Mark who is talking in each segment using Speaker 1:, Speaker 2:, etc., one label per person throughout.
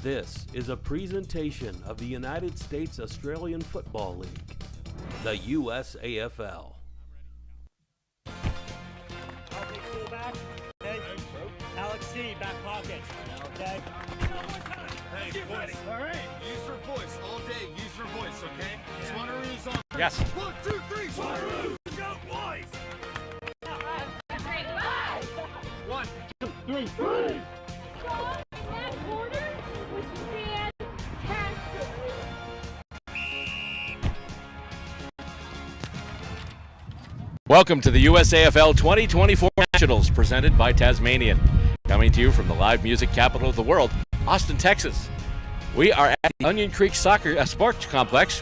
Speaker 1: This is a presentation of the United States Australian Football League, the USAFL.
Speaker 2: I'll take fullback. Okay. Alex C, back pocket. Okay.
Speaker 3: Hey, boys. All right. Use your voice all day. Use your voice, okay? Swanaroo's on.
Speaker 4: Yes.
Speaker 3: 1, 2, 3. Swanaroo. Go, boys. 1, 2, 3, 3.
Speaker 4: Welcome to the USAFL 2024 Nationals, presented by Tasmanian. Coming to you from the live music capital of the world, Austin, Texas. We are at the Onion Creek Sports Complex,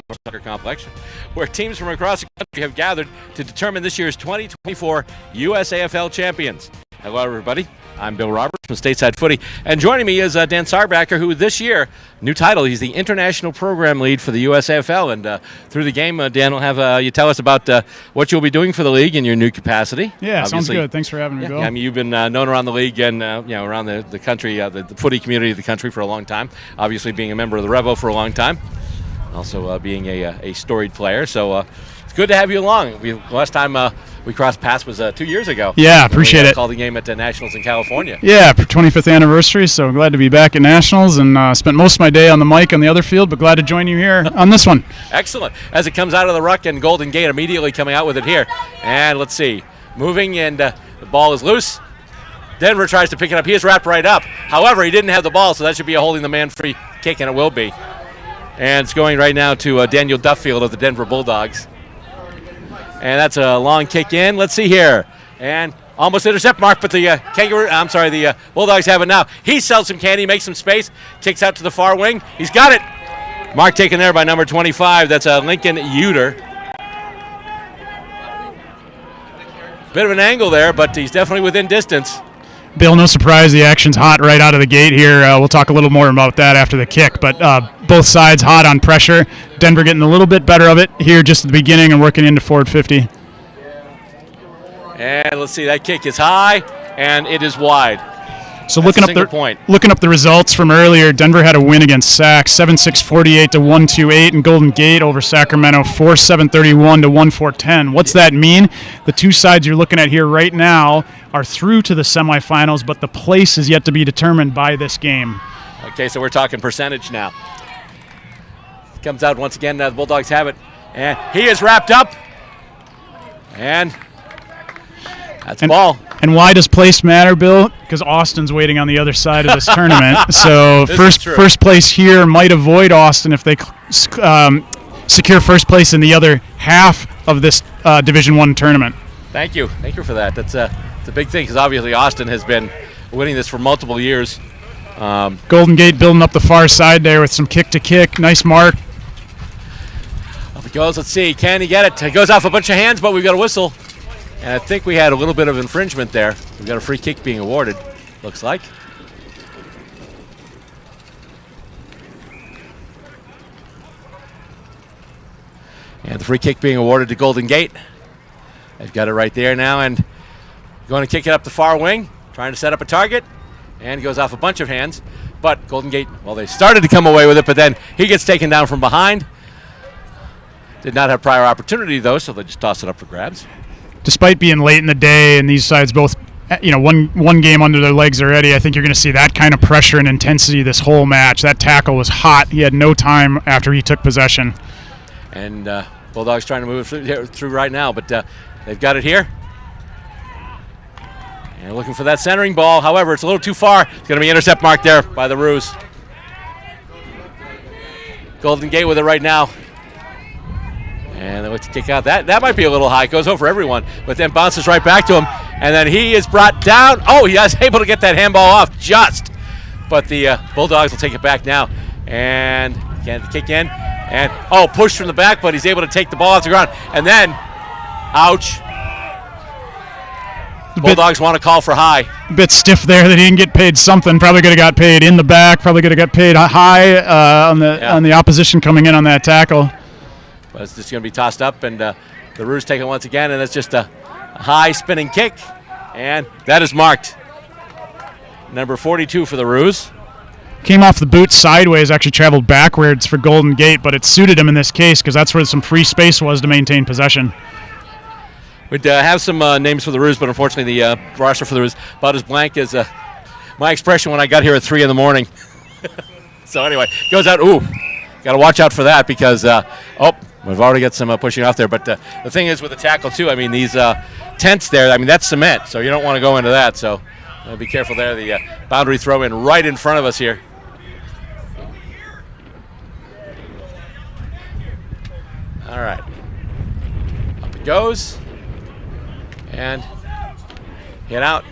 Speaker 4: where teams from across the country have gathered to determine this year's 2024 USAFL champions. Hello, everybody. I'm Bill Roberts from Stateside Footy, and joining me is Dan Sarbacker, who this year, new title, he's the International Program Lead for the USAFL, and through the game, Dan will have you tell us about what you'll be doing for the league in your new capacity.
Speaker 5: Yeah, obviously. Sounds good. Thanks for having me, Bill.
Speaker 4: I mean, you've been known around the league and around the country, the footy community of the country for a long time, obviously being a member of the Revo for a long time, also being a storied player, so it's good to have you along. Last time we crossed paths was 2 years ago.
Speaker 5: Yeah, appreciate it.
Speaker 4: Called the game at Nationals in California.
Speaker 5: Yeah, 25th anniversary, so glad to be back at Nationals, and spent most of my day on the mic on the other field, but glad to join you here on this one.
Speaker 4: Excellent. As it comes out of the ruck, and Golden Gate immediately coming out with it here. And let's see, moving, and the ball is loose. Denver tries to pick it up. He is wrapped right up. However, he didn't have the ball, so that should be a holding the man free kick, and it will be. And it's going right now to Daniel Duffield of the Denver Bulldogs. And that's a long kick in. Let's see here. And almost intercept mark, but the Bulldogs have it now. He sells some candy, makes some space, kicks out to the far wing. He's got it. Mark taken there by number 25. That's Lincoln Uter. Bit of an angle there, but he's definitely within distance.
Speaker 5: Bill, no surprise, the action's hot right out of the gate here. We'll talk a little more about that after the kick, but both sides hot on pressure. Denver getting a little bit better of it here just at the beginning and working into forward 50.
Speaker 4: And let's see, that kick is high, and it is wide.
Speaker 5: So looking up the results from earlier, Denver had a win against Sac, 7-6-48 to 1-2-8, and Golden Gate over Sacramento, 4-7-31 to 1-4-10. What's that mean? The two sides you're looking at here right now are through to the semifinals, but the place is yet to be determined by this game.
Speaker 4: Okay, so we're talking percentage now. Comes out once again, the Bulldogs have it, and he is wrapped up, and That's a ball.
Speaker 5: And why does place matter, Bill? Because Austin's waiting on the other side of this tournament. So first place here might avoid Austin if they secure first place in the other half of this Division I tournament.
Speaker 4: Thank you for that. That's a big thing because obviously Austin has been winning this for multiple years.
Speaker 5: Golden Gate building up the far side there with some kick to kick. Nice mark.
Speaker 4: Up it goes. Let's see. Can he get it? It goes off a bunch of hands, but we've got a whistle. And I think we had a little bit of infringement there. We've got a free kick being awarded, looks like. And the free kick being awarded to Golden Gate. They've got it right there now and going to kick it up the far wing, trying to set up a target. And it goes off a bunch of hands. But Golden Gate, well, they started to come away with it, but then he gets taken down from behind. Did not have prior opportunity, though, so they just toss it up for grabs.
Speaker 5: Despite being late in the day and these sides both, one game under their legs already, I think you're going to see that kind of pressure and intensity this whole match. That tackle was hot. He had no time after he took possession.
Speaker 4: And Bulldogs trying to move it through right now, but they've got it here. And looking for that centering ball. However, it's a little too far. It's going to be intercept marked there by the Roos. Golden Gate with it right now. And they look to kick out. That might be a little high. It goes over everyone, but then bounces right back to him. And then he is brought down. Oh, he is able to get that handball off just. But the Bulldogs will take it back now. And can kick in. And, push from the back, but he's able to take the ball off the ground. And then, ouch. Bulldogs want to call for high.
Speaker 5: A bit stiff there that he didn't get paid something. Probably could have got paid in the back. Probably could have got paid high on the opposition coming in on that tackle.
Speaker 4: But it's just going to be tossed up, and the Roos take it once again, and it's just a high spinning kick. And that is marked. Number 42 for the Roos.
Speaker 5: Came off the boot sideways, actually traveled backwards for Golden Gate, but it suited him in this case because that's where some free space was to maintain possession.
Speaker 4: We'd have some names for the Roos, but unfortunately the roster for the Roos about as blank as my expression when I got here at 3 in the morning. So anyway, goes out. Ooh, got to watch out for that because, we've already got some pushing off there. But the thing is with the tackle, too, I mean, these tents there, I mean, that's cement, so you don't want to go into that. So be careful there. The boundary throw in right in front of us here. All right. Up it goes. And hit out.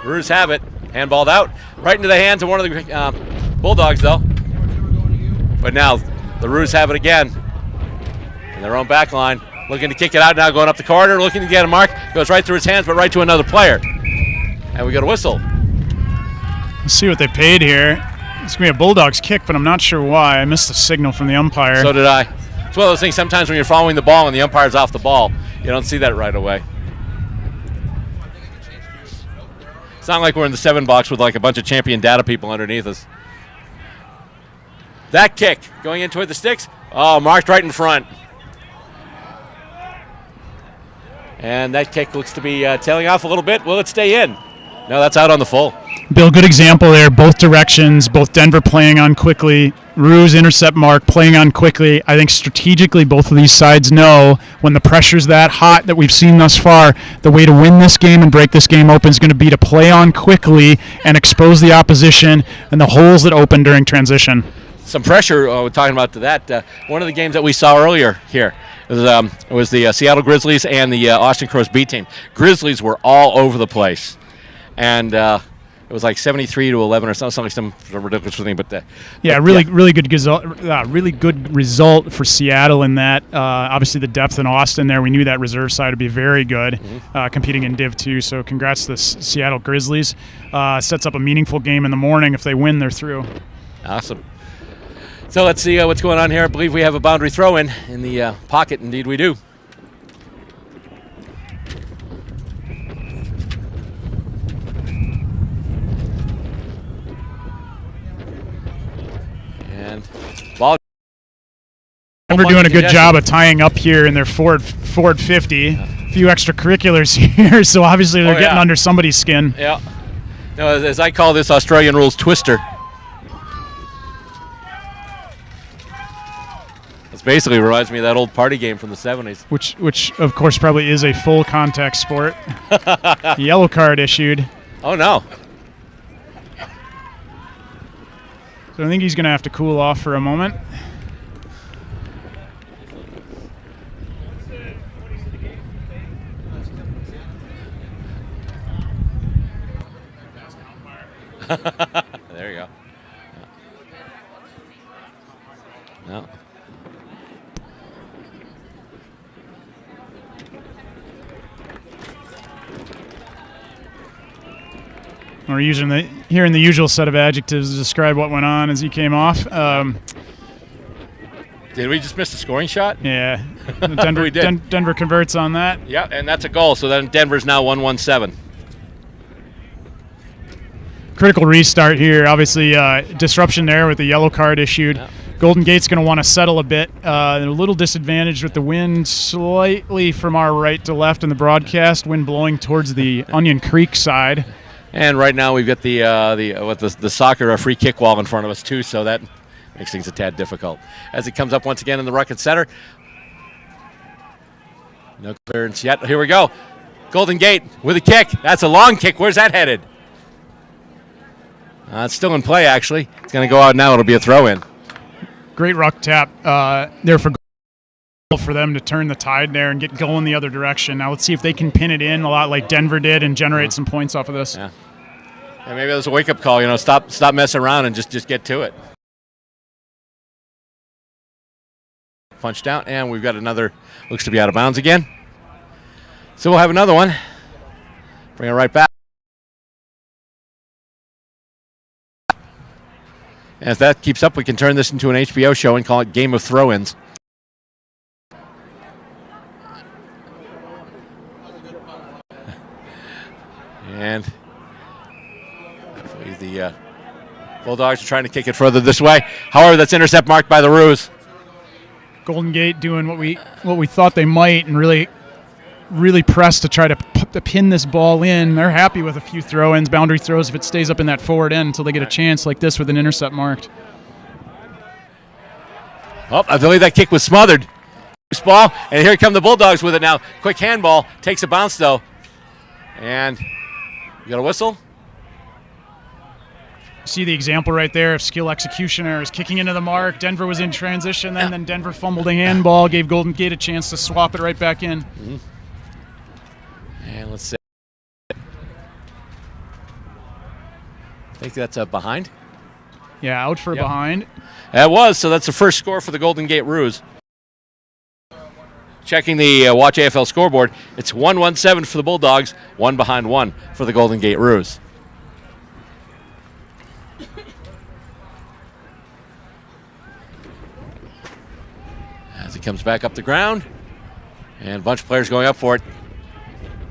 Speaker 4: Roos have it. Handballed out. Right into the hands of one of the Bulldogs, though. But now the Roos have it again. In their own back line. Looking to kick it out now, going up the corridor. Looking to get a mark. Goes right through his hands, but right to another player. And we got a whistle.
Speaker 5: Let's see what they paid here. It's going to be a Bulldogs kick, but I'm not sure why. I missed the signal from the umpire.
Speaker 4: So did I. It's one of those things sometimes when you're following the ball and the umpire's off the ball, you don't see that right away. It's not like we're in the 7 box with like a bunch of champion data people underneath us. That kick going in toward the sticks. Oh, marked right in front. And that kick looks to be tailing off a little bit. Will it stay in? No, that's out on the full.
Speaker 5: Bill, good example there. Both directions, both Denver playing on quickly. Roos intercept mark playing on quickly. I think strategically both of these sides know when the pressure's that hot that we've seen thus far, the way to win this game and break this game open is going to be to play on quickly and expose the opposition and the holes that open during transition.
Speaker 4: Some pressure, we're talking about to that. One of the games that we saw earlier here was the Seattle Grizzlies and the Austin Crows B team. Grizzlies were all over the place. And it was like 73-11 or something, some ridiculous thing. But
Speaker 5: really good result. Really good result for Seattle in that. Obviously, the depth in Austin there. We knew that reserve side would be very good, competing in Div 2. So congrats to the Seattle Grizzlies. Sets up a meaningful game in the morning. If they win, they're through.
Speaker 4: Awesome. So let's see what's going on here. I believe we have a boundary throw in the pocket. Indeed, we do. And ball.
Speaker 5: Denver doing a good job of tying up here in their forward 50. A few extracurriculars here, so obviously they're getting under somebody's skin.
Speaker 4: Yeah. No, as I call this Australian rules twister. Let's basically reminds me of that old party game from the 70s.
Speaker 5: Which of course probably is a full contact sport. Yellow card issued.
Speaker 4: Oh no.
Speaker 5: So I think he's going to have to cool off for a moment.
Speaker 4: There you go. No.
Speaker 5: We're hearing the usual set of adjectives to describe what went on as he came off.
Speaker 4: Did we just miss the scoring shot?
Speaker 5: Yeah. Denver,
Speaker 4: We did.
Speaker 5: Denver converts on that.
Speaker 4: Yeah, and that's a goal. So then Denver's now 1-1-7.
Speaker 5: Critical restart here. Obviously, disruption there with the yellow card issued.
Speaker 4: Yeah.
Speaker 5: Golden Gate's going to want to settle a bit. A little disadvantaged with the wind slightly from our right to left in the broadcast. Wind blowing towards the Onion Creek side.
Speaker 4: And right now we've got the soccer free kick wall in front of us too, so that makes things a tad difficult. As it comes up once again in the Rucket Center. No clearance yet. Here we go. Golden Gate with a kick. That's a long kick. Where's that headed? It's still in play, actually. It's going to go out now. It'll be a throw-in.
Speaker 5: Great ruck tap there for them to turn the tide there and get going the other direction. Now let's see if they can pin it in a lot like Denver did and generate some points off of this.
Speaker 4: Yeah. And maybe there's a wake-up call. You know, stop messing around and just get to it. Punched down, and we've got another. Looks to be out of bounds again. So we'll have another one. Bring it right back. And if that keeps up, we can turn this into an HBO show and call it Game of Throw-Ins. And the Bulldogs are trying to kick it further this way. However, that's intercept marked by the Roos.
Speaker 5: Golden Gate doing what we thought they might and really pressed to try to pin this ball in. They're happy with a few throw-ins, boundary throws if it stays up in that forward end until they get a chance like this with an intercept marked.
Speaker 4: Oh, I believe that kick was smothered. Loose ball, and here come the Bulldogs with it now. Quick handball, takes a bounce though. And you got a whistle?
Speaker 5: See the example right there of skill execution errors, kicking into the mark. Denver was in transition, then Denver fumbled a handball, gave Golden Gate a chance to swap it right back in.
Speaker 4: Mm-hmm. And let's see. I think that's a behind.
Speaker 5: Yeah, out for behind.
Speaker 4: That was, so that's the first score for the Golden Gate Roos. Checking the Watch AFL scoreboard, it's 1-1-7 for the Bulldogs, 1-1 for the Golden Gate Roos. As he comes back up the ground, and a bunch of players going up for it.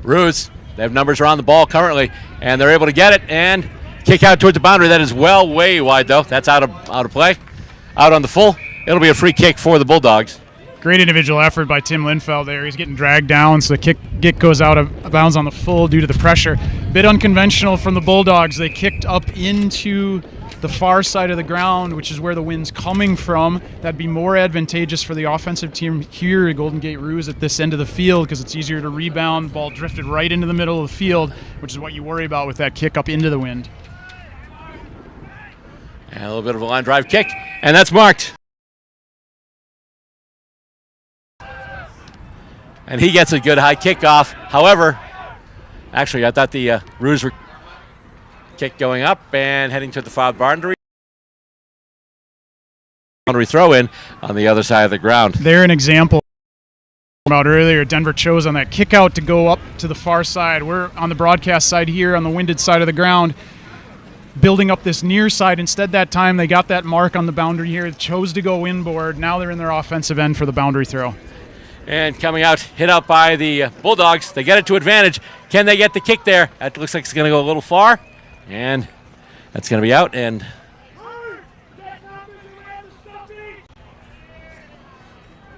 Speaker 4: Roos, they have numbers around the ball currently, and they're able to get it and kick out towards the boundary. That is well way wide though. That's out of play. Out on the full. It'll be a free kick for the Bulldogs.
Speaker 5: Great individual effort by Tim Linfeld there. He's getting dragged down, so the kick goes out of bounds on the full due to the pressure. Bit unconventional from the Bulldogs. They kicked up into the far side of the ground, which is where the wind's coming from. That'd be more advantageous for the offensive team here at Golden Gate Roos at this end of the field because it's easier to rebound. The ball drifted right into the middle of the field, which is what you worry about with that kick up into the wind.
Speaker 4: And a little bit of a line drive kick, and that's marked. And he gets a good high kickoff. However, actually, I thought the Roos were kick going up and heading to the foul boundary. Boundary throw in on the other side of the ground.
Speaker 5: They're an example about earlier. Denver chose on that kick out to go up to the far side. We're on the broadcast side here on the winded side of the ground, building up this near side. Instead, that time they got that mark on the boundary here, chose to go inboard. Now they're in their offensive end for the boundary throw.
Speaker 4: And coming out, hit out by the Bulldogs. They get it to advantage. Can they get the kick there? That looks like it's going to go a little far. And that's going to be out. And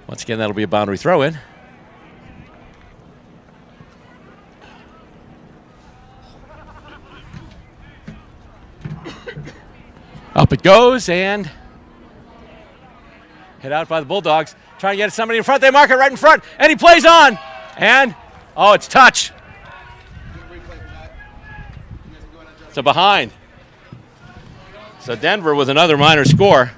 Speaker 4: once again, that'll be a boundary throw in. Up it goes and hit out by the Bulldogs. Trying to get somebody in front. They mark it right in front, and he plays on. And, oh, it's touch. It's a behind. So Denver with another minor score.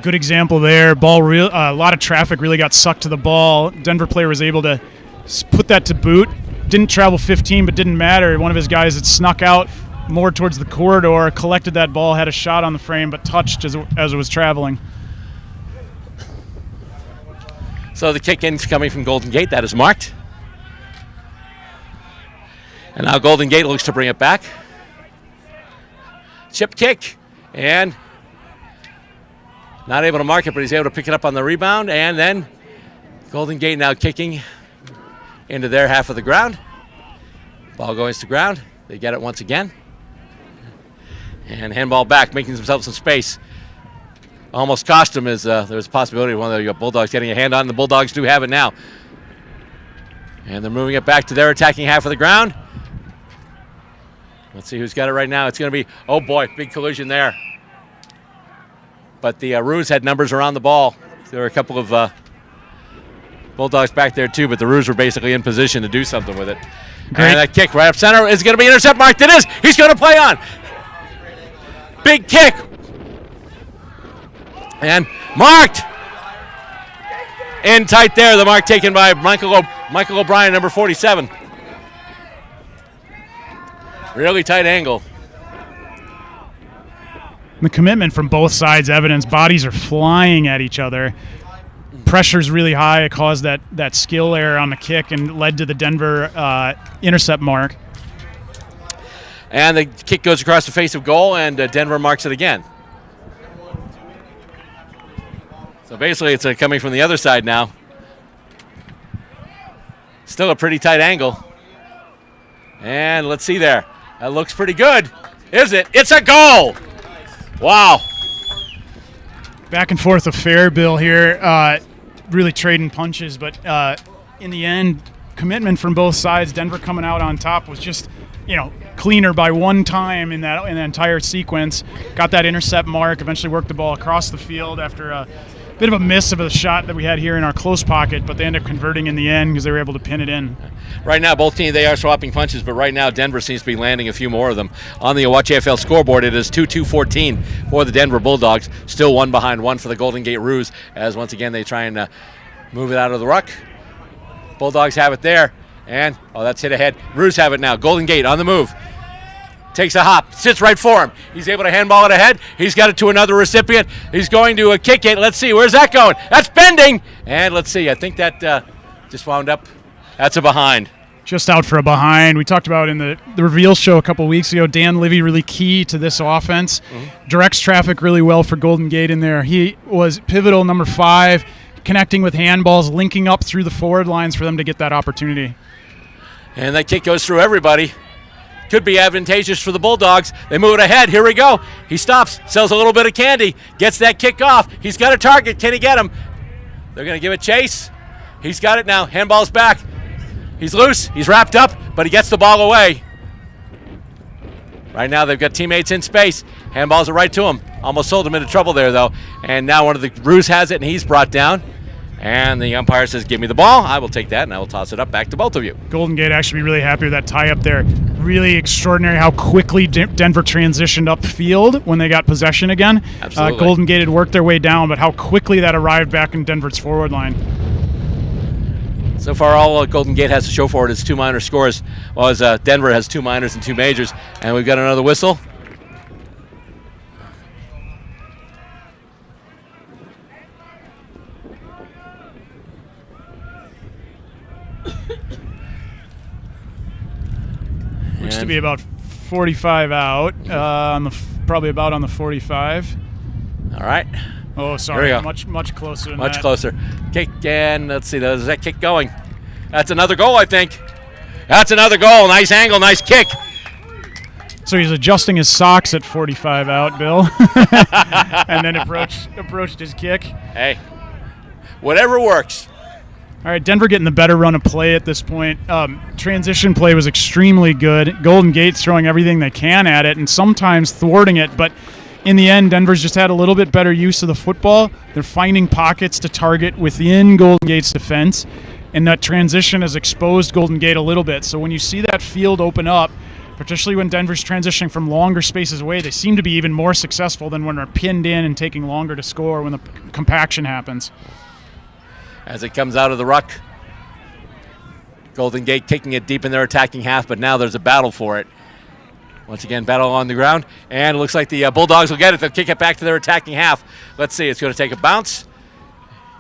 Speaker 5: Good example there. A lot of traffic really got sucked to the ball. Denver player was able to put that to boot. Didn't travel 15, but didn't matter. One of his guys had snuck out more towards the corridor, collected that ball, had a shot on the frame, but touched as it was traveling.
Speaker 4: So the kick in's coming from Golden Gate. That is marked. And now Golden Gate looks to bring it back. Chip kick. And not able to mark it, but he's able to pick it up on the rebound. And then Golden Gate now kicking into their half of the ground. Ball goes to ground. They get it once again. And handball back, making themselves some space. Almost cost them as there's a possibility of one of the Bulldogs getting a hand on. The Bulldogs do have it now. And they're moving it back to their attacking half of the ground. Let's see who's got it right now. It's going to be, oh boy, big collision there. But the Roos had numbers around the ball. There were a couple of Bulldogs back there too, but the Roos were basically in position to do something with it. Great. And that kick right up center is going to be intercept marked. It is. He's going to play on. Big kick. And marked. In tight there. The mark taken by Michael O'Brien, number 47. Really tight angle.
Speaker 5: The commitment from both sides evidence. Bodies are flying at each other. Pressure's really high. It caused that skill error on the kick and led to the Denver intercept mark.
Speaker 4: And the kick goes across the face of goal, and Denver marks it again. So basically it's coming from the other side now. Still a pretty tight angle. And let's see there. That looks pretty good. Is it? It's a goal! Wow.
Speaker 5: Back and forth affair, Bill, here. Really trading punches, but in the end, commitment from both sides. Denver coming out on top was just, cleaner by one time in that entire sequence. Got that intercept mark, eventually worked the ball across the field after a bit of a miss of a shot that we had here in our close pocket, but they ended up converting in the end because they were able to pin it in.
Speaker 4: Right now, both teams, they are swapping punches, but right now Denver seems to be landing a few more of them. On the USAFL scoreboard, it is 2-2-14 for the Denver Bulldogs. Still one behind one for the Golden Gate Roos, as once again they try and move it out of the ruck. Bulldogs have it there, and, that's hit ahead. Roos have it now. Golden Gate on the move. Takes a hop, sits right for him. He's able to handball it ahead. He's got it to another recipient. He's going to kick it. Let's see, where's that going? That's bending. And let's see, I think that just wound up. That's a behind.
Speaker 5: Just out for a behind. We talked about in the reveal show a couple weeks ago, Dan Livy really key to this offense. Directs traffic really well for Golden Gate in there. He was pivotal, number 5, connecting with handballs, linking up through the forward lines for them to get that opportunity.
Speaker 4: And that kick goes through everybody. Could be advantageous for the Bulldogs. They move it ahead. Here we go. He stops, sells a little bit of candy, gets that kick off. He's got a target. Can he get him? They're going to give it chase. He's got it now. Handball's back. He's loose. He's wrapped up, but he gets the ball away. Right now they've got teammates in space. Handballs are right to him. Almost sold him into trouble there, though. And now one of the Roos has it, and he's brought down. And the umpire says, give me the ball. I will take that, and I will toss it up back to both of you.
Speaker 5: Golden Gate actually be really happy with that tie-up there. Really extraordinary how quickly Denver transitioned upfield when they got possession again.
Speaker 4: Absolutely.
Speaker 5: Golden Gate had worked their way down, but how quickly that arrived back in Denver's forward line.
Speaker 4: So far, all Golden Gate has to show for it is 2 minor scores, while as Denver has 2 minors and 2 majors. And we've got another whistle.
Speaker 5: Looks to be about 45 out, probably about on the 45.
Speaker 4: All right.
Speaker 5: Oh, sorry,
Speaker 4: Here we go.
Speaker 5: much closer than
Speaker 4: Much
Speaker 5: that.
Speaker 4: closer. Kick, and let's see, is that kick going? That's another goal, I think. That's another goal. Nice angle, nice kick.
Speaker 5: So he's adjusting his socks at 45 out, Bill, and then approached his kick.
Speaker 4: Hey, whatever works.
Speaker 5: All right, Denver getting the better run of play at this point. Transition play was extremely good. Golden Gate's throwing everything they can at it and sometimes thwarting it, but in the end, Denver's just had a little bit better use of the football. They're finding pockets to target within Golden Gate's defense, and that transition has exposed Golden Gate a little bit. So when you see that field open up, particularly when Denver's transitioning from longer spaces away, they seem to be even more successful than when they're pinned in and taking longer to score when the compaction happens.
Speaker 4: As it comes out of the ruck, Golden Gate kicking it deep in their attacking half, but now there's a battle for it. Once again, battle on the ground, and it looks like the Bulldogs will get it. They'll kick it back to their attacking half. Let's see, it's going to take a bounce.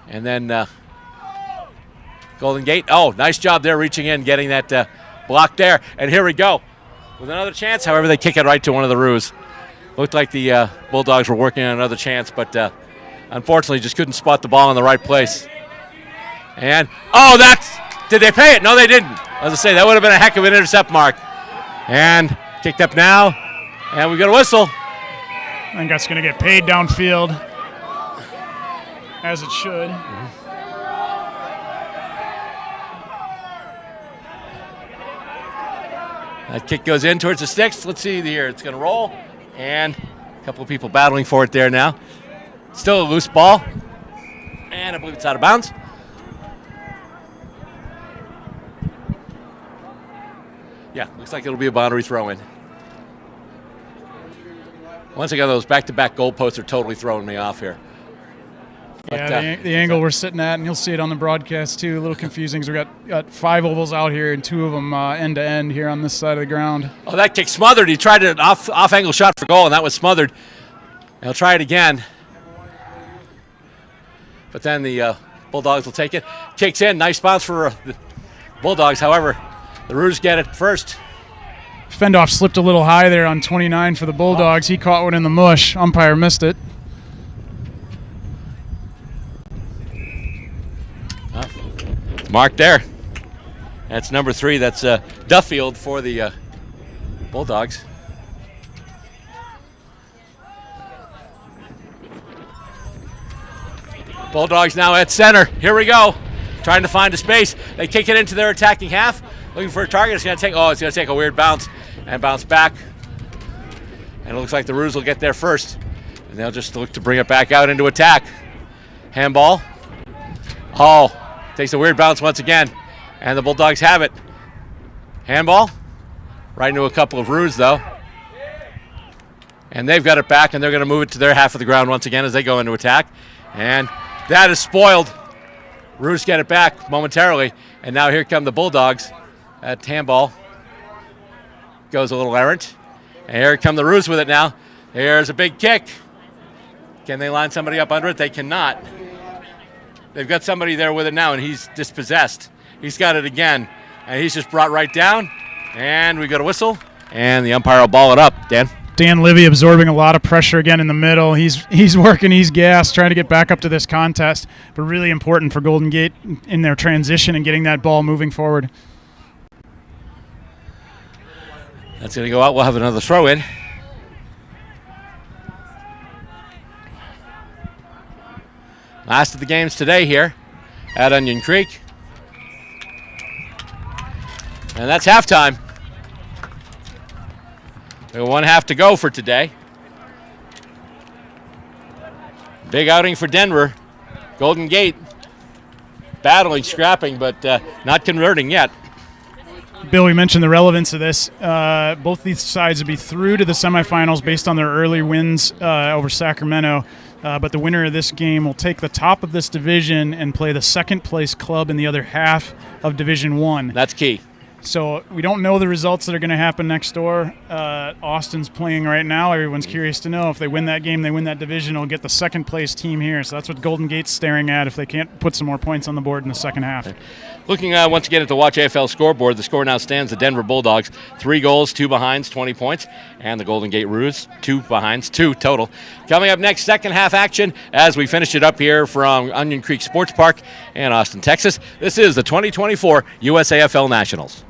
Speaker 4: And then Golden Gate, oh, nice job there reaching in, getting that block there. And here we go with another chance. However, they kick it right to one of the Roos. Looked like the Bulldogs were working on another chance, but unfortunately just couldn't spot the ball in the right place. And, oh, did they pay it? No, they didn't. As I say, that would have been a heck of an intercept mark. And kicked up now, and we got a whistle.
Speaker 5: I think that's going to get paid downfield, as it should.
Speaker 4: That kick goes in towards the sticks. Let's see here. It's going to roll, and a couple of people battling for it there now. Still a loose ball, and I believe it's out of bounds. Yeah, looks like it'll be a boundary throw-in. Once again, those back-to-back goalposts are totally throwing me off here.
Speaker 5: Yeah, the angle we're sitting at, and you'll see it on the broadcast too, a little confusing because we got 5 ovals out here and 2 of them end-to-end here on this side of the ground.
Speaker 4: Oh, that kick smothered. He tried an off-angle shot for goal, and that was smothered. He'll try it again. But then the Bulldogs will take it. Kicks in. Nice bounce for the Bulldogs. However, the Roos get it first.
Speaker 5: Fendoff slipped a little high there on 29 for the Bulldogs. He caught one in the mush. Umpire missed it.
Speaker 4: Mark there. That's number 3. That's Duffield for the Bulldogs. Bulldogs now at center. Here we go. Trying to find a space. They kick it into their attacking half. Looking for a target. It's going to take a weird bounce and bounce back. And it looks like the Roos will get there first. And they'll just look to bring it back out into attack. Handball. Oh, takes a weird bounce once again. And the Bulldogs have it. Handball. Right into a couple of Roos, though. And they've got it back, and they're going to move it to their half of the ground once again as they go into attack. And that is spoiled. Roos get it back momentarily. And now here come the Bulldogs. That handball goes a little errant. And here come the Roos with it now. Here's a big kick. Can they line somebody up under it? They cannot. They've got somebody there with it now, and he's dispossessed. He's got it again, and he's just brought right down. And we got a whistle, and the umpire will ball it up. Dan
Speaker 5: Livy absorbing a lot of pressure again in the middle. He's working, he's gassed, trying to get back up to this contest, but really important for Golden Gate in their transition and getting that ball moving forward.
Speaker 4: That's going to go out. We'll have another throw in. Last of the games today here at Onion Creek. And that's halftime. We have 1 half to go for today. Big outing for Denver. Golden Gate battling, scrapping, but not converting yet.
Speaker 5: Bill, we mentioned the relevance of this. Both these sides would be through to the semifinals based on their early wins over Sacramento. But the winner of this game will take the top of this division and play the second-place club in the other half of Division 1.
Speaker 4: That's key.
Speaker 5: So we don't know the results that are going to happen next door. Austin's playing right now. Everyone's curious to know if they win that game, they win that division, they'll get the second-place team here. So that's what Golden Gate's staring at if they can't put some more points on the board in the second half.
Speaker 4: Looking once again at the Watch AFL scoreboard, the score now stands the Denver Bulldogs, 3 goals, 2 behinds, 20 points, and the Golden Gate Roos, 2 behinds, 2 total. Coming up next, second half action as we finish it up here from Onion Creek Sports Park in Austin, Texas. This is the 2024 USAFL Nationals.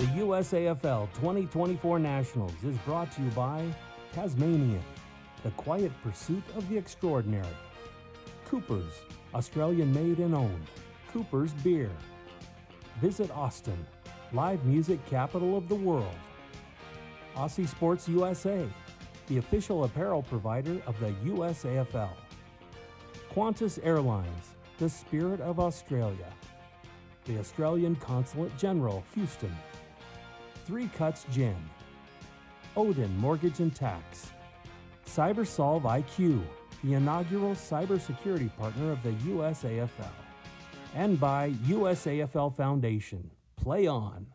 Speaker 1: The USAFL 2024 Nationals is brought to you by Tasmanian, the quiet pursuit of the extraordinary. Cooper's, Australian made and owned. Cooper's Beer. Visit Austin, live music capital of the world. Aussie Sports USA, the official apparel provider of the USAFL. Qantas Airlines, the spirit of Australia. The Australian Consulate General, Houston. Three Cuts Gin. Odin Mortgage and Tax. CyberSolve IQ, the inaugural cybersecurity partner of the USAFL. And by USAFL Foundation. Play on.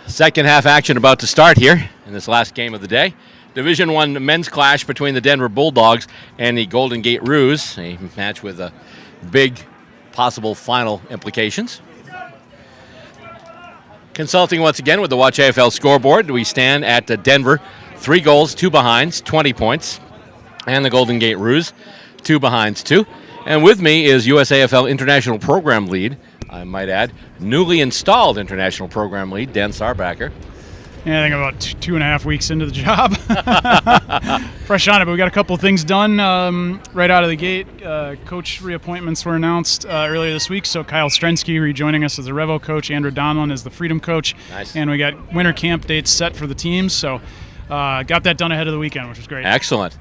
Speaker 4: Second half action about to start here in this last game of the day. Division I men's clash between the Denver Bulldogs and the Golden Gate Roos, a match with big possible final implications. Consulting once again with the Watch AFL scoreboard, we stand at Denver, 3 goals, 2 behinds, 20 points, and the Golden Gate Roos, 2 behinds, 2. And with me is USAFL International Program Lead, I might add, newly installed International Program Lead, Dan Sarbacker.
Speaker 5: Yeah, I think about 2.5 weeks into the job. Fresh on it, but we got a couple of things done right out of the gate. Coach reappointments were announced earlier this week, so Kyle Strensky rejoining us as the Revo coach, Andrew Donlin as the Freedom coach.
Speaker 4: Nice.
Speaker 5: And we got winter camp dates set for the teams, so got that done ahead of the weekend, which was great.
Speaker 4: Excellent.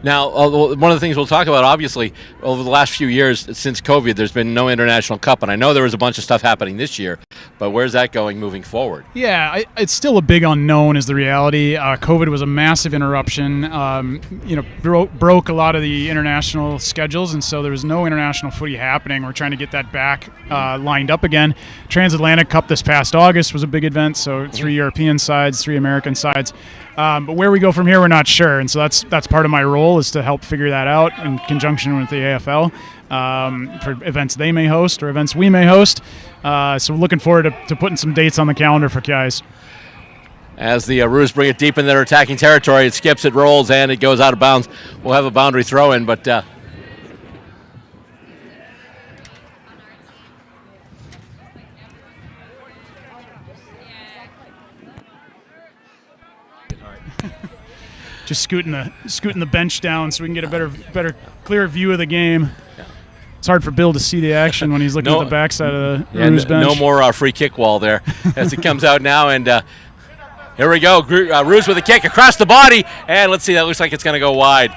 Speaker 4: Now, one of the things we'll talk about, obviously, over the last few years since COVID, there's been no International Cup, and I know there was a bunch of stuff happening this year, but where's that going moving forward?
Speaker 5: Yeah, it's still a big unknown is the reality. COVID was a massive interruption, broke a lot of the international schedules, and so there was no international footy happening. We're trying to get that back lined up again. Transatlantic Cup this past August was a big event, so 3 European sides, 3 American sides. But where we go from here, we're not sure, and so that's part of my role is to help figure that out in conjunction with the AFL for events they may host or events we may host. So we're looking forward to putting some dates on the calendar for guys.
Speaker 4: As the Roos bring it deep in their attacking territory, it skips, it rolls, and it goes out of bounds. We'll have a boundary throw in, but
Speaker 5: just scooting the bench down so we can get a better, clearer view of the game.
Speaker 4: Yeah.
Speaker 5: It's hard for Bill to see the action when he's looking at the backside of the Roos bench.
Speaker 4: No more free kick wall there as it comes out now, and here we go. Roos with a kick across the body, and let's see, that looks like it's going to go wide.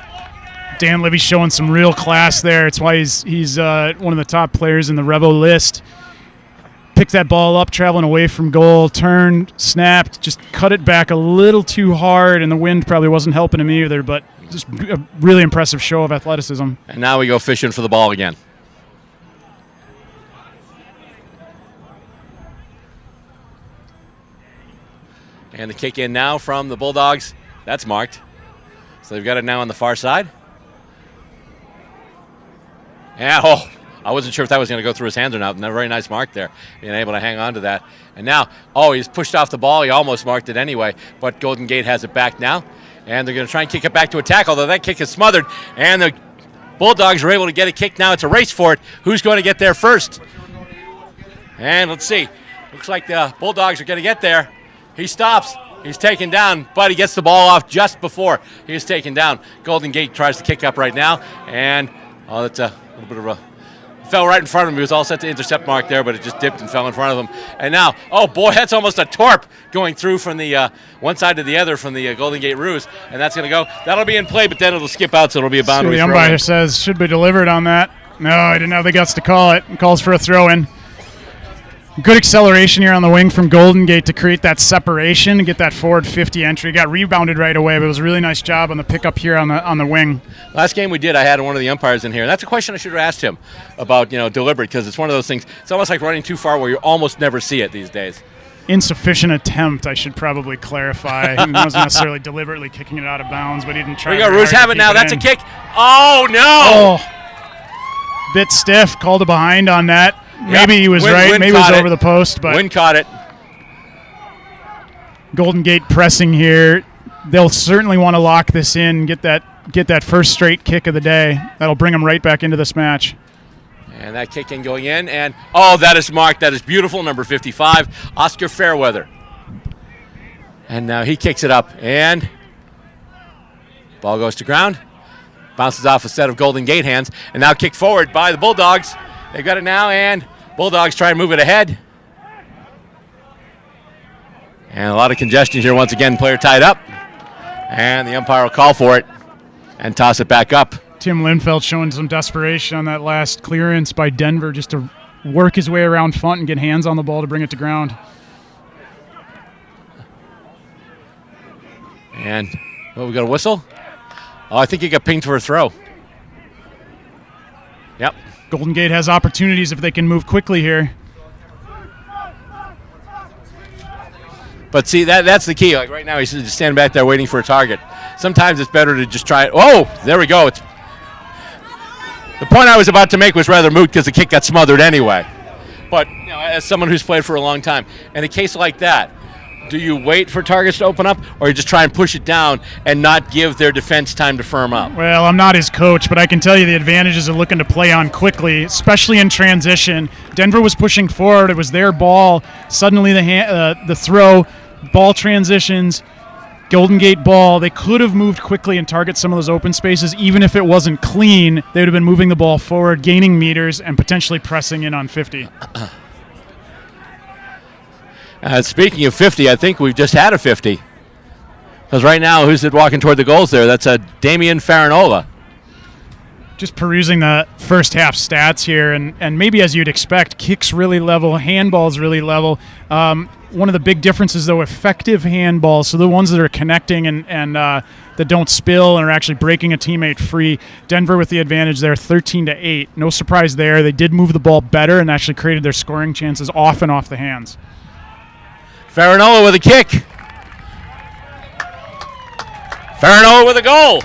Speaker 5: Dan Libby's showing some real class there. It's why he's one of the top players in the Revo list. Picked that ball up, traveling away from goal, turned, snapped, just cut it back a little too hard, and the wind probably wasn't helping him either, but just a really impressive show of athleticism.
Speaker 4: And now we go fishing for the ball again. And the kick in now from the Bulldogs. That's marked. So they've got it now on the far side. Yeah, I wasn't sure if that was going to go through his hands or not. And a very nice mark there, being able to hang on to that. And now, he's pushed off the ball. He almost marked it anyway, but Golden Gate has it back now. And they're going to try and kick it back to attack, although that kick is smothered. And the Bulldogs are able to get a kick now. It's a race for it. Who's going to get there first? And let's see. Looks like the Bulldogs are going to get there. He stops. He's taken down, but he gets the ball off just before he is taken down. Golden Gate tries to kick up right now, and that's a little bit of a fell right in front of him. He was all set to intercept mark there, but it just dipped and fell in front of him. And now, that's almost a torp going through from the one side to the other from the Golden Gate Ruse, and that's going to go. That'll be in play, but then it'll skip out, so it'll be a boundary
Speaker 5: throw. The umpire says should be delivered on that. No, he didn't have the guts to call it. He calls for a throw-in. Good acceleration here on the wing from Golden Gate to create that separation and get that forward 50 entry. Got rebounded right away, but it was a really nice job on the pickup here on the wing.
Speaker 4: Last game we did, I had one of the umpires in here. That's a question I should have asked him about, deliberate, because it's one of those things. It's almost like running too far where you almost never see it these days.
Speaker 5: Insufficient attempt, I should probably clarify. He wasn't necessarily deliberately kicking it out of bounds, but he didn't try.
Speaker 4: Here we go, Roos have it now. That's a kick. Oh, no!
Speaker 5: Bit stiff, called a behind on that. Maybe he was right. Maybe it was over the post. But
Speaker 4: Wynn caught it.
Speaker 5: Golden Gate pressing here. They'll certainly want to lock this in, get that first straight kick of the day. That'll bring them right back into this match.
Speaker 4: And that kick in going in. And, that is marked. That is beautiful. Number 55, Oscar Fairweather. And now he kicks it up. And ball goes to ground. Bounces off a set of Golden Gate hands. And now kicked forward by the Bulldogs. They've got it now, and Bulldogs try and move it ahead. And a lot of congestion here once again. Player tied up. And the umpire will call for it and toss it back up.
Speaker 5: Tim Lindfeld showing some desperation on that last clearance by Denver just to work his way around front and get hands on the ball to bring it to ground.
Speaker 4: And, we got a whistle? I think he got pinged for a throw. Yep.
Speaker 5: Golden Gate has opportunities if they can move quickly here.
Speaker 4: But see, that's the key. Like right now, he's just standing back there waiting for a target. Sometimes it's better to just try it. Oh, there we go. The point I was about to make was rather moot because the kick got smothered anyway. But as someone who's played for a long time, in a case like that, do you wait for targets to open up, or you just try and push it down and not give their defense time to firm up?
Speaker 5: Well, I'm not his coach, but I can tell you the advantages of looking to play on quickly, especially in transition. Denver was pushing forward. It was their ball. Suddenly the throw, ball transitions, Golden Gate ball. They could have moved quickly and target some of those open spaces. Even if it wasn't clean, they would have been moving the ball forward, gaining meters, and potentially pressing in on 50.
Speaker 4: Speaking of 50, I think we've just had a 50. Because right now, who's it walking toward the goals there? That's Damian Farinola.
Speaker 5: Just perusing the first half stats here, and maybe as you'd expect, kicks really level, handballs really level. One of the big differences, though, effective handballs, so the ones that are connecting and that don't spill and are actually breaking a teammate free. Denver with the advantage there, 13-8. No surprise there. They did move the ball better and actually created their scoring chances off and off the hands.
Speaker 4: Farinola with a kick. Farinola with a goal.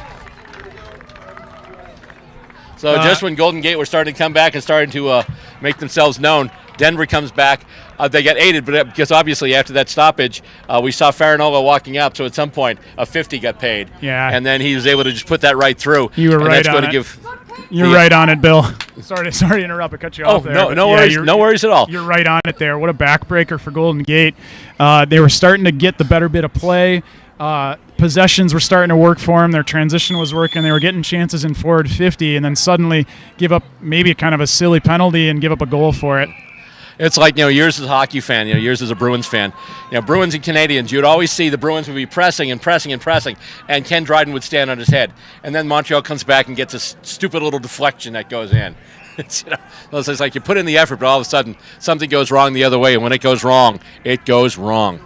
Speaker 4: So just when Golden Gate were starting to come back and starting to make themselves known, Denver comes back. They got aided, but because obviously after that stoppage, we saw Farinola walking up. So at some point, a 50 got paid.
Speaker 5: Yeah.
Speaker 4: And then he was able to just put that right through.
Speaker 5: You were right on it. You're right on it, Bill. Sorry to interrupt. I cut you off there.
Speaker 4: No worries. No worries at all.
Speaker 5: You're right on it there. What a backbreaker for Golden Gate. They were starting to get the better bit of play. Possessions were starting to work for them. Their transition was working. They were getting chances in forward 50, and then suddenly give up maybe kind of a silly penalty and give up a goal for it.
Speaker 4: It's like, years as a hockey fan, years as a Bruins fan. Bruins and Canadians, you'd always see the Bruins would be pressing and pressing and pressing, and Ken Dryden would stand on his head. And then Montreal comes back and gets a stupid little deflection that goes in. It's like you put in the effort, but all of a sudden something goes wrong the other way, and when it goes wrong, it goes wrong.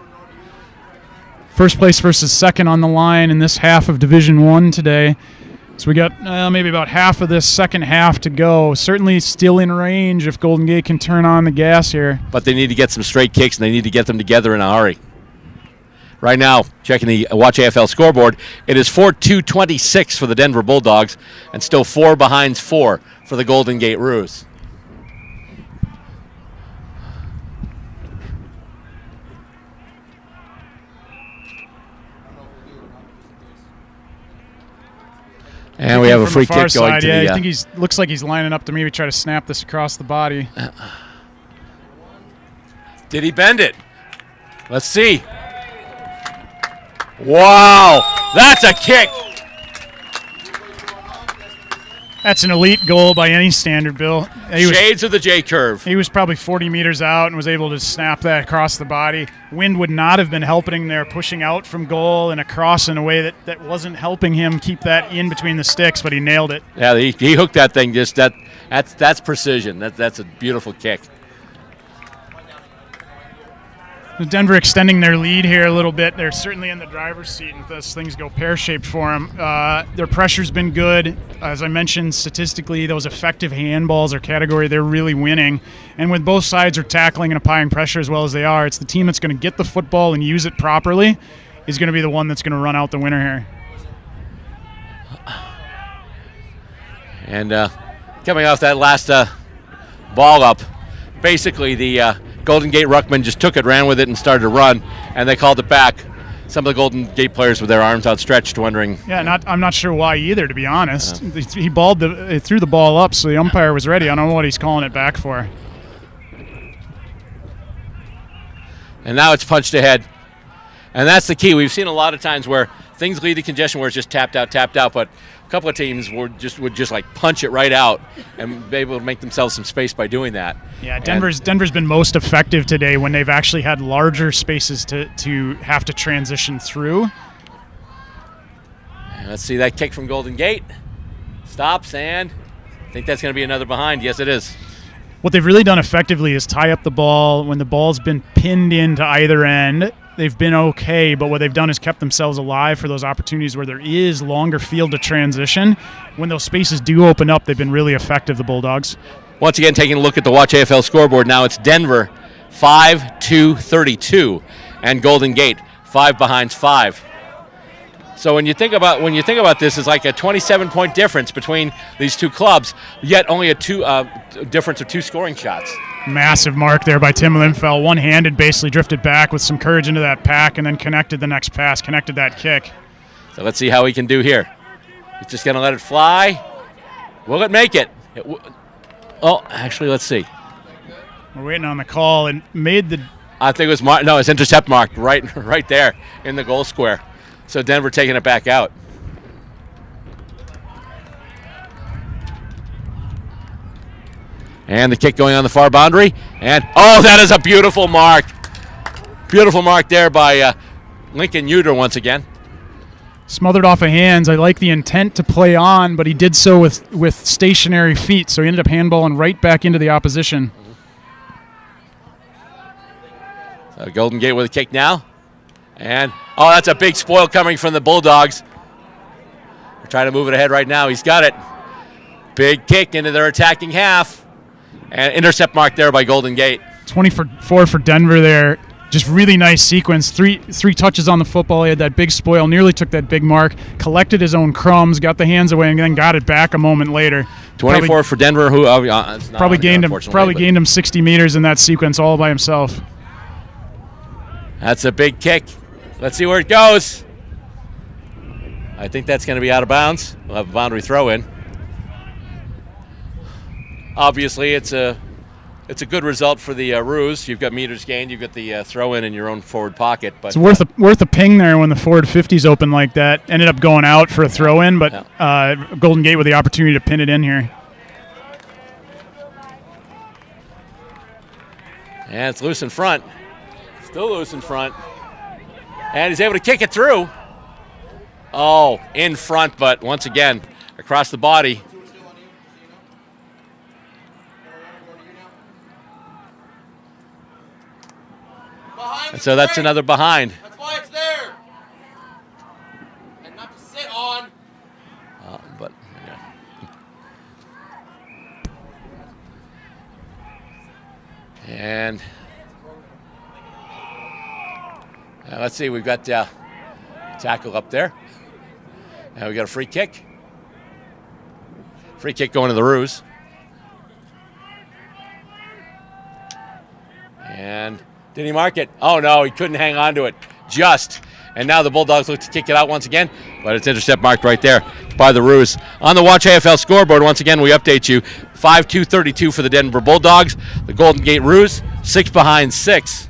Speaker 5: First place versus second on the line in this half of Division I today. So we got maybe about half of this second half to go. Certainly still in range if Golden Gate can turn on the gas here.
Speaker 4: But they need to get some straight kicks, and they need to get them together in a hurry. Right now, checking the Watch AFL scoreboard, it is 4-2-26 for the Denver Bulldogs and still 4 behind 4 for the Golden Gate Roos. And we have a free kick going to the...
Speaker 5: I think he's looks like he's lining up to maybe try to snap this across the body.
Speaker 4: Did he bend it? Let's see. Wow, that's a kick.
Speaker 5: That's an elite goal by any standard, Bill.
Speaker 4: Shades of the J-curve.
Speaker 5: He was probably 40 meters out and was able to snap that across the body. Wind would not have been helping there, pushing out from goal and across in a way that wasn't helping him keep that in between the sticks, but he nailed it.
Speaker 4: Yeah, he hooked that thing. That's precision. That's a beautiful kick.
Speaker 5: Denver extending their lead here a little bit. They're certainly in the driver's seat as things go pear-shaped for them. Their pressure's been good. As I mentioned, statistically, those effective handballs are category they're really winning. And when both sides are tackling and applying pressure as well as they are, it's the team that's going to get the football and use it properly is going to be the one that's going to run out the winner here.
Speaker 4: And coming off that last ball up, basically the Golden Gate ruckman just took it, ran with it, and started to run, and they called it back. Some of the Golden Gate players with their arms outstretched, wondering.
Speaker 5: Yeah, I'm not sure why either, to be honest. He threw the ball up, so the umpire was ready. I don't know what he's calling it back for.
Speaker 4: And now it's punched ahead, and that's the key. We've seen a lot of times where things lead to congestion where it's just tapped out, but a couple of teams would just like punch it right out and be able to make themselves some space by doing that.
Speaker 5: Yeah, Denver's been most effective today when they've actually had larger spaces to have to transition through.
Speaker 4: And let's see that kick from Golden Gate. Stops, and I think that's going to be another behind. Yes, it is.
Speaker 5: What they've really done effectively is tie up the ball when the ball's been pinned into either end. They've been okay, but what they've done is kept themselves alive for those opportunities where there is longer field to transition. When those spaces do open up, they've been really effective, the Bulldogs.
Speaker 4: Once again, taking a look at the Watch AFL scoreboard, now it's Denver 5-2-32 and Golden Gate 5 behind 5. So when you think about this, it's like a 27-point difference between these two clubs, yet only a difference of 2 scoring shots.
Speaker 5: Massive mark there by Tim Limfell. One-handed, basically drifted back with some courage into that pack and then connected the next pass, connected that kick.
Speaker 4: So let's see how he can do here. He's just going to let it fly. Will it make it? Actually, let's see.
Speaker 5: We're waiting on the call and made the...
Speaker 4: I think it was it's intercept marked right there in the goal square. So Denver taking it back out. And the kick going on the far boundary. And, that is a beautiful mark. Beautiful mark there by Lincoln Uter once again.
Speaker 5: Smothered off of hands. I like the intent to play on, but he did so with stationary feet, so he ended up handballing right back into the opposition.
Speaker 4: So Golden Gate with a kick now. And, that's a big spoil coming from the Bulldogs. They're trying to move it ahead right now. He's got it. Big kick into their attacking half. And intercept mark there by Golden Gate.
Speaker 5: 24 for Denver there. Just really nice sequence. Three touches on the football. He had that big spoil, nearly took that big mark, collected his own crumbs, got the hands away, and then got it back a moment later.
Speaker 4: 24 for Denver, who
Speaker 5: probably gained him 60 meters in that sequence all by himself.
Speaker 4: That's a big kick. Let's see where it goes. I think that's going to be out of bounds. We'll have a boundary throw in. Obviously, it's a good result for the Roos. You've got meters gained. You've got the throw in your own forward pocket. But
Speaker 5: it's worth a ping there when the forward 50's open like that. Ended up going out for a throw in, but Golden Gate with the opportunity to pin it in here.
Speaker 4: And it's loose in front. Still loose in front. And he's able to kick it through. In front, but once again, across the body. And so that's another behind.
Speaker 3: That's why it's there.
Speaker 4: And let's see, we've got tackle up there. And we got a free kick. Free kick going to the Roos. And did he mark it? Oh no, he couldn't hang on to it. Just. And now the Bulldogs look to kick it out once again, but it's intercept marked right there by the Roos. On the Watch AFL scoreboard, once again, we update you. 5-2-32 for the Denver Bulldogs. The Golden Gate Roos, 6 behind 6.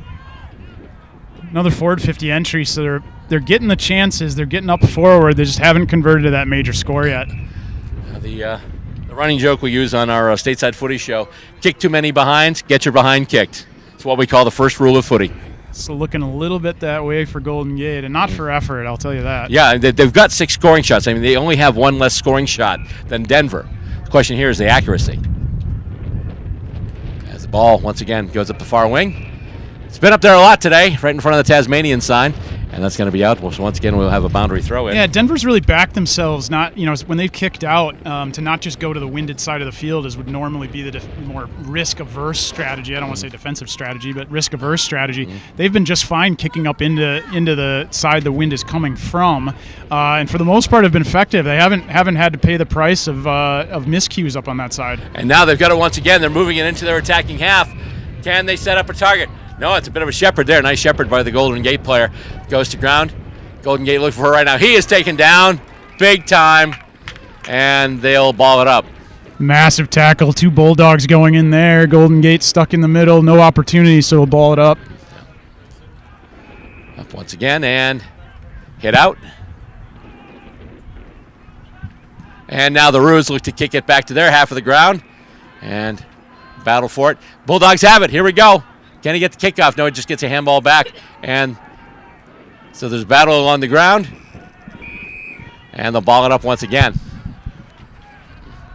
Speaker 5: Another forward 50 entry, so they're getting the chances. They're getting up forward. They just haven't converted to that major score yet.
Speaker 4: The running joke we use on our Stateside Footy show, kick too many behinds, get your behind kicked. It's what we call the first rule of footy.
Speaker 5: So looking a little bit that way for Golden Gate, and not for effort, I'll tell you that.
Speaker 4: Yeah, they've got 6 scoring shots. I mean, they only have 1 less scoring shot than Denver. The question here is the accuracy. As the ball, once again, goes up the far wing. It's been up there a lot today, right in front of the Tasmanian sign. And that's going to be out. So once again, we'll have a boundary throw in.
Speaker 5: Yeah, Denver's really backed themselves. Not, when they've kicked out, to not just go to the winded side of the field, as would normally be the more risk-averse strategy. I don't want to say defensive strategy, but risk-averse strategy. They've been just fine kicking up into the side the wind is coming from, and for the most part have been effective. They haven't had to pay the price of miscues up on that side.
Speaker 4: And now they've got it once again. They're moving it into their attacking half. Can they set up a target? No, it's a bit of a shepherd there. Nice shepherd by the Golden Gate player. Goes to ground. Golden Gate looking for her right now. He is taken down big time, and they'll ball it up.
Speaker 5: Massive tackle. 2 Bulldogs going in there. Golden Gate stuck in the middle. No opportunity, so we'll ball it up.
Speaker 4: Up once again and hit out. And now the Roos look to kick it back to their half of the ground and battle for it. Bulldogs have it. Here we go. Can he get the kickoff? No, he just gets a handball back. And so there's battle along the ground. And they'll ball it up once again.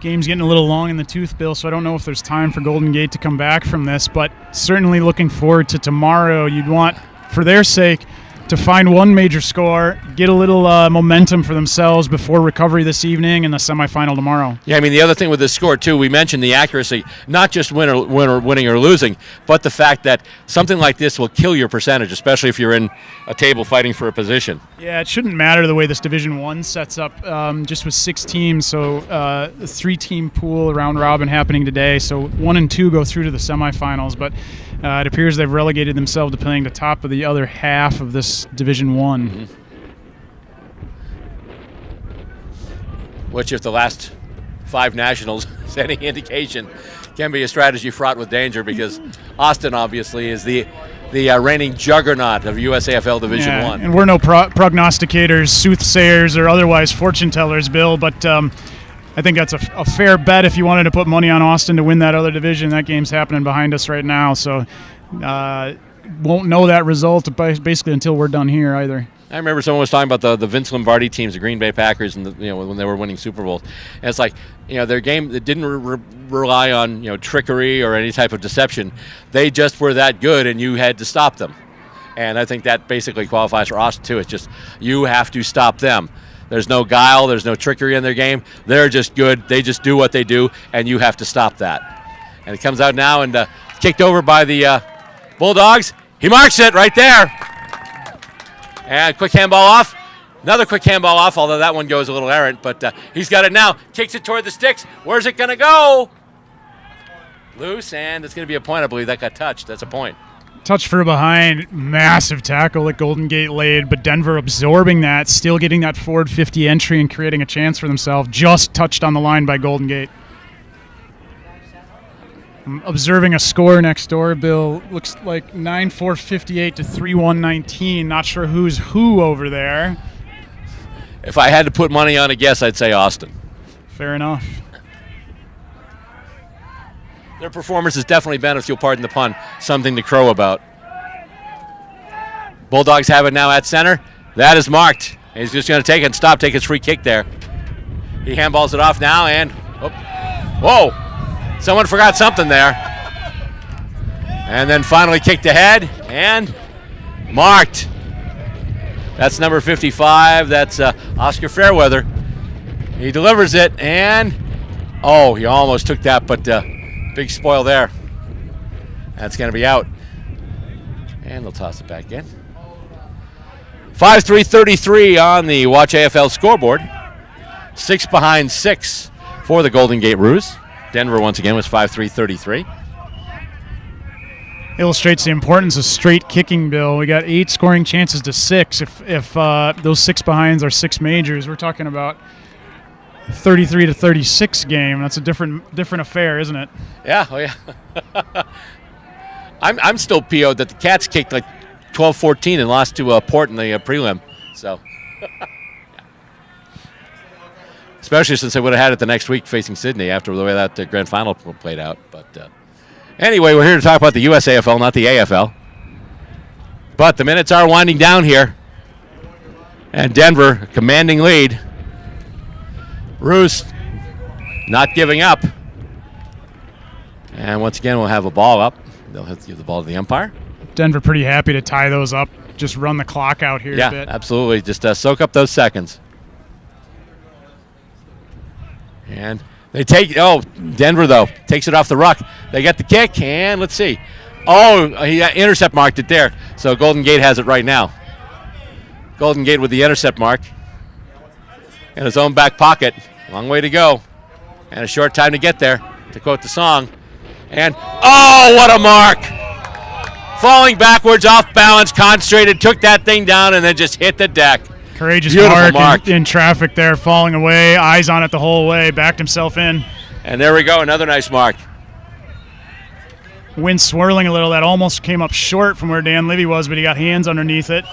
Speaker 5: Game's getting a little long in the tooth, Bill, so I don't know if there's time for Golden Gate to come back from this, but certainly looking forward to tomorrow. You'd want, for their sake, to find 1 major score, get a little momentum for themselves before recovery this evening and the semifinal tomorrow.
Speaker 4: Yeah, I mean, the other thing with this score, too, we mentioned the accuracy, not just winning or losing, but the fact that something like this will kill your percentage, especially if you're in a table fighting for a position.
Speaker 5: Yeah, it shouldn't matter the way this Division 1 sets up, just with 6 teams, so a 3-team pool round robin happening today, so 1 and 2 go through to the semifinals, but it appears they've relegated themselves to playing the top of the other half of this Division 1.
Speaker 4: Mm-hmm. Which, if the last 5 nationals is any indication, can be a strategy fraught with danger, because Austin obviously is the reigning juggernaut of USAFL Division 1.
Speaker 5: And we're no prognosticators, soothsayers, or otherwise fortune tellers, Bill, but I think that's a fair bet if you wanted to put money on Austin to win that other division. That game's happening behind us right now, so won't know that result basically until we're done here either.
Speaker 4: I remember someone was talking about the Vince Lombardi teams, the Green Bay Packers, and when they were winning Super Bowls. And it's like, their game that didn't rely on trickery or any type of deception. They just were that good, and you had to stop them. And I think that basically qualifies for Austin too. It's just you have to stop them. There's no guile. There's no trickery in their game. They're just good. They just do what they do, and you have to stop that. And it comes out now and kicked over by the Bulldogs. He marks it right there. And quick handball off. Another quick handball off, although that one goes a little errant. But he's got it now. Kicks it toward the sticks. Where's it going to go? Loose, and it's going to be a point. I believe that got touched. That's a point.
Speaker 5: Touch for behind, massive tackle that Golden Gate laid, but Denver absorbing that, still getting that forward 50 entry and creating a chance for themselves. Just touched on the line by Golden Gate. I'm observing a score next door, Bill. Looks like 9-4-58 to 3-1-19. Not sure who's who over there.
Speaker 4: If I had to put money on a guess, I'd say Austin.
Speaker 5: Fair enough.
Speaker 4: Their performance has definitely been, if you'll pardon the pun, something to crow about. Bulldogs have it now at center. That is marked. He's just going to take it and stop, take his free kick there. He handballs it off now, and whoa! Someone forgot something there. And then finally kicked ahead and marked. That's number 55. That's Oscar Fairweather. He delivers it, and he almost took that, but big spoil there. That's going to be out. And they'll toss it back in. 5-3-33 on the Watch AFL scoreboard. 6 behind 6 for the Golden Gate Roos. Denver once again was 5-3-33.
Speaker 5: Illustrates the importance of straight kicking, Bill. We got 8 scoring chances to 6. If those 6 behinds are 6 majors, we're talking about 33-36 game. That's a different affair, isn't it?
Speaker 4: Yeah, oh yeah. I'm still PO'd that the Cats kicked like 12-14 and lost to Port in the prelim. So, yeah. Especially since they would have had it the next week facing Sydney after the way that grand final played out. But anyway, we're here to talk about the USAFL, not the AFL. But the minutes are winding down here. And Denver, commanding lead. Roos not giving up. And once again, we'll have a ball up. They'll have to give the ball to the umpire.
Speaker 5: Denver pretty happy to tie those up. Just run the clock out here a bit.
Speaker 4: Yeah, absolutely. Just soak up those seconds. And they take, Denver, though, takes it off the ruck. They get the kick, and let's see. Oh, he intercept marked it there. So Golden Gate has it right now. Golden Gate with the intercept mark in his own back pocket. Long way to go. And a short time to get there, to quote the song. And, oh, what a mark! Falling backwards, off balance, concentrated, took that thing down, and then just hit the deck.
Speaker 5: Courageous
Speaker 4: Beautiful
Speaker 5: mark in traffic there, falling away, eyes on it the whole way, backed himself in.
Speaker 4: And there we go, another nice mark.
Speaker 5: Wind swirling a little. That almost came up short from where Dan Libby was, but he got hands underneath it.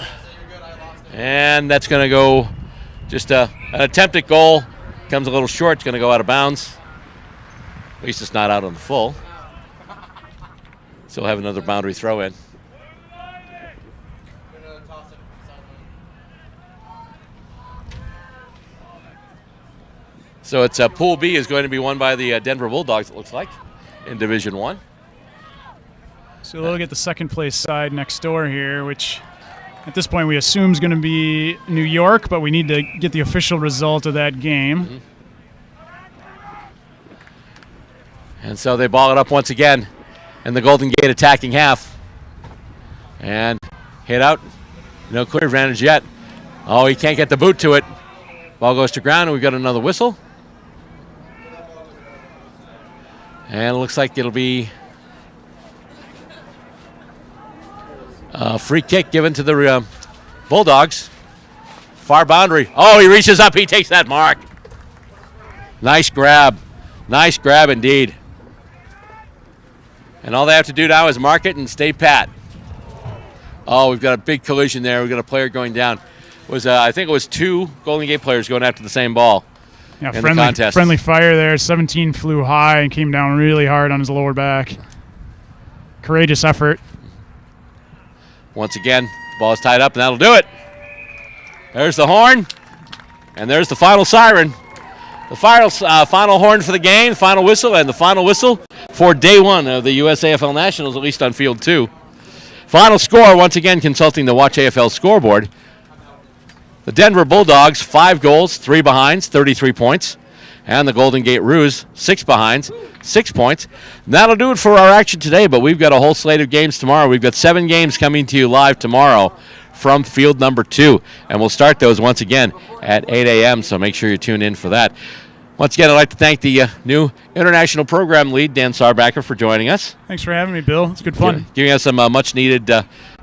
Speaker 4: And that's going to go just an attempted goal. Comes a little short. It's going to go out of bounds. At least it's not out on the full. So we'll have another boundary throw in. So it's Pool B is going to be won by the Denver Bulldogs, it looks like, in Division 1.
Speaker 5: So we'll look at the second place side next door here, which at this point we assume is going to be New York, but we need to get the official result of that game.
Speaker 4: Mm-hmm. And so they ball it up once again, and the Golden Gate attacking half. And hit out. No clear advantage yet. Oh, he can't get the boot to it. Ball goes to ground, and we've got another whistle. And it looks like it'll be a free kick given to the Bulldogs. Far boundary. Oh, he reaches up. He takes that mark. Nice grab. Nice grab indeed. And all they have to do now is mark it and stay pat. Oh, we've got a big collision there. We've got a player going down. I think it was 2 Golden Gate players going after the same ball.
Speaker 5: Yeah, friendly fire there. 17 flew high and came down really hard on his lower back. Courageous effort.
Speaker 4: Once again, the ball is tied up, and that'll do it. There's the horn, and there's the final siren. The final horn for the game, final whistle, and the final whistle for day 1 of the USAFL Nationals, at least on field 2. Final score, once again, consulting the Watch AFL scoreboard. The Denver Bulldogs, 5 goals, 3 behinds, 33 points. And the Golden Gate Roos, 6 behinds, 6 points. And that'll do it for our action today, but we've got a whole slate of games tomorrow. We've got 7 games coming to you live tomorrow from field number 2. And we'll start those once again at 8 a.m., so make sure you tune in for that. Once again, I'd like to thank the new international program lead, Dan Sarbacker, for joining us.
Speaker 5: Thanks for having me, Bill. It's good fun.
Speaker 4: Giving us some much-needed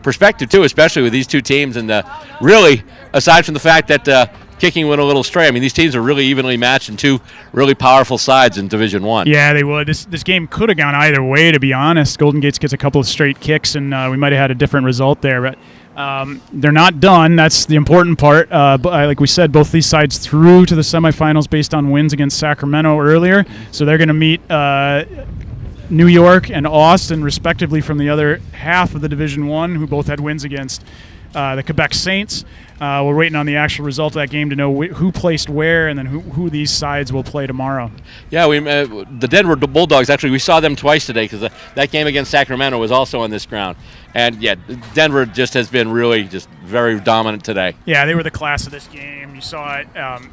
Speaker 4: perspective, too, especially with these 2 teams. And really, aside from the fact that kicking went a little stray, I mean, these teams are really evenly matched and 2 really powerful sides in Division 1.
Speaker 5: Yeah, they would. This game could have gone either way, to be honest. Golden Gate gets a couple of straight kicks, and we might have had a different result there. But they're not done. That's the important part. But like we said, both these sides through to the semifinals based on wins against Sacramento earlier. So they're going to meet New York and Austin, respectively, from the other half of the Division 1, who both had wins against the Quebec Saints. We're waiting on the actual result of that game to know who placed where and then who these sides will play tomorrow.
Speaker 4: Yeah, the Denver Bulldogs, actually, we saw them twice today because that game against Sacramento was also on this ground. And, yeah, Denver just has been really just very dominant today.
Speaker 5: Yeah, they were the class of this game. You saw it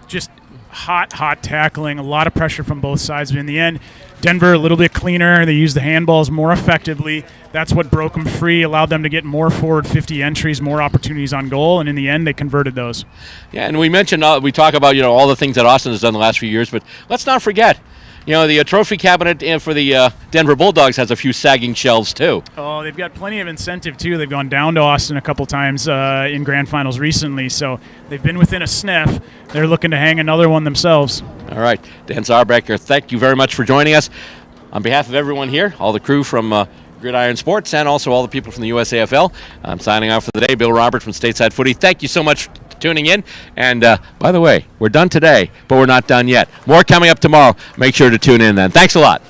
Speaker 5: just hot tackling, a lot of pressure from both sides. But in the end, Denver a little bit cleaner. They used the handballs more effectively. That's what broke them free, allowed them to get more forward 50 entries, more opportunities on goal, and in the end, they converted those.
Speaker 4: Yeah, and we mentioned, we talk about, all the things that Austin has done the last few years, but let's not forget, the trophy cabinet for the Denver Bulldogs has a few sagging shelves, too.
Speaker 5: Oh, they've got plenty of incentive, too. They've gone down to Austin a couple times in grand finals recently, so they've been within a sniff. They're looking to hang another one themselves.
Speaker 4: All right. Dan Zarbecker, thank you very much for joining us. On behalf of everyone here, all the crew from Gridiron Sports, and also all the people from the USAFL, I'm signing off for the day. Bill Roberts from Stateside Footy. Thank you so much for tuning in. And by the way, we're done today, but we're not done yet. More coming up tomorrow. Make sure to tune in then. Thanks a lot.